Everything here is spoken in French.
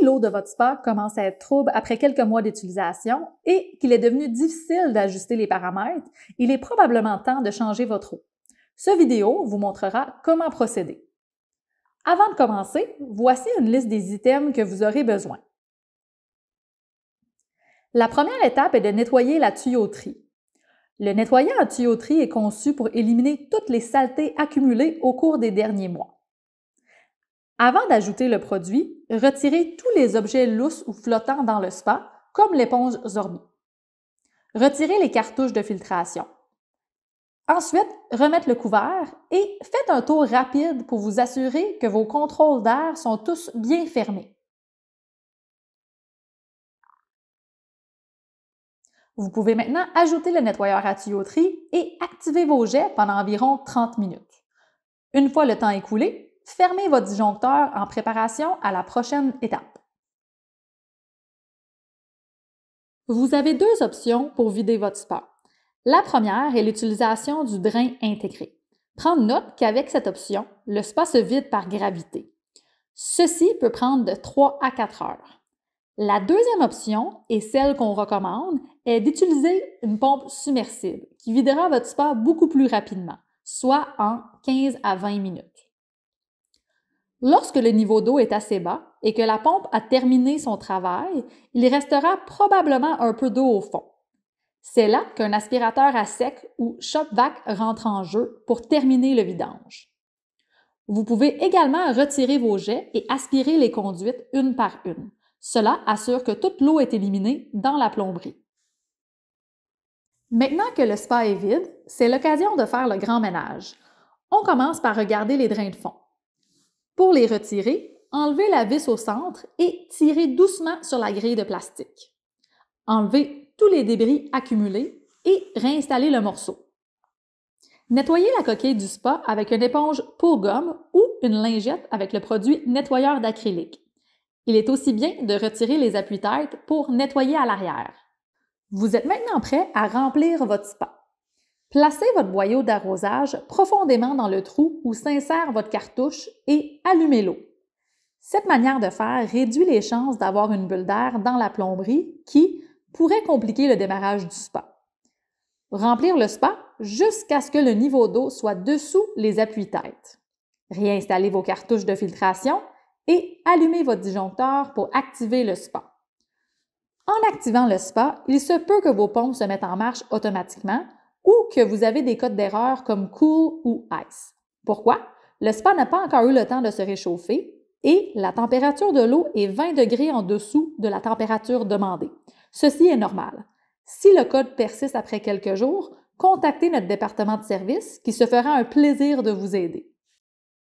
l'eau de votre spa commence à être trouble après quelques mois d'utilisation et qu'il est devenu difficile d'ajuster les paramètres, il est probablement temps de changer votre eau. Cette vidéo vous montrera comment procéder. Avant de commencer, voici une liste des items que vous aurez besoin. La première étape est de nettoyer la tuyauterie. Le nettoyant à tuyauterie est conçu pour éliminer toutes les saletés accumulées au cours des derniers mois. Avant d'ajouter le produit, retirez tous les objets lousses ou flottants dans le spa, comme l'éponge Zorbi. Retirez les cartouches de filtration. Ensuite, remettre le couvert et faites un tour rapide pour vous assurer que vos contrôles d'air sont tous bien fermés. Vous pouvez maintenant ajouter le nettoyeur à tuyauterie et activer vos jets pendant environ 30 minutes. Une fois le temps écoulé, fermez votre disjoncteur en préparation à la prochaine étape. Vous avez deux options pour vider votre spa. La première est l'utilisation du drain intégré. Prendre note qu'avec cette option, le spa se vide par gravité. Ceci peut prendre de 3 à 4 heures. La deuxième option, et celle qu'on recommande, est d'utiliser une pompe submersible qui videra votre spa beaucoup plus rapidement, soit en 15 à 20 minutes. Lorsque le niveau d'eau est assez bas et que la pompe a terminé son travail, il restera probablement un peu d'eau au fond. C'est là qu'un aspirateur à sec ou shop-vac rentre en jeu pour terminer le vidange. Vous pouvez également retirer vos jets et aspirer les conduites une par une. Cela assure que toute l'eau est éliminée dans la plomberie. Maintenant que le spa est vide, c'est l'occasion de faire le grand ménage. On commence par regarder les drains de fond. Pour les retirer, enlevez la vis au centre et tirez doucement sur la grille de plastique. Enlevez tous les débris accumulés et réinstallez le morceau. Nettoyez la coquille du spa avec une éponge pour gomme ou une lingette avec le produit nettoyeur d'acrylique. Il est aussi bien de retirer les appuis-têtes pour nettoyer à l'arrière. Vous êtes maintenant prêt à remplir votre spa. Placez votre boyau d'arrosage profondément dans le trou où s'insère votre cartouche et allumez l'eau. Cette manière de faire réduit les chances d'avoir une bulle d'air dans la plomberie qui pourrait compliquer le démarrage du spa. Remplir le spa jusqu'à ce que le niveau d'eau soit dessous les appuis-têtes. Réinstallez vos cartouches de filtration et allumez votre disjoncteur pour activer le spa. En activant le spa, il se peut que vos pompes se mettent en marche automatiquement ou que vous avez des codes d'erreur comme Cool ou Ice. Pourquoi? Le spa n'a pas encore eu le temps de se réchauffer et la température de l'eau est 20 degrés en dessous de la température demandée. Ceci est normal. Si le code persiste après quelques jours, contactez notre département de service qui se fera un plaisir de vous aider.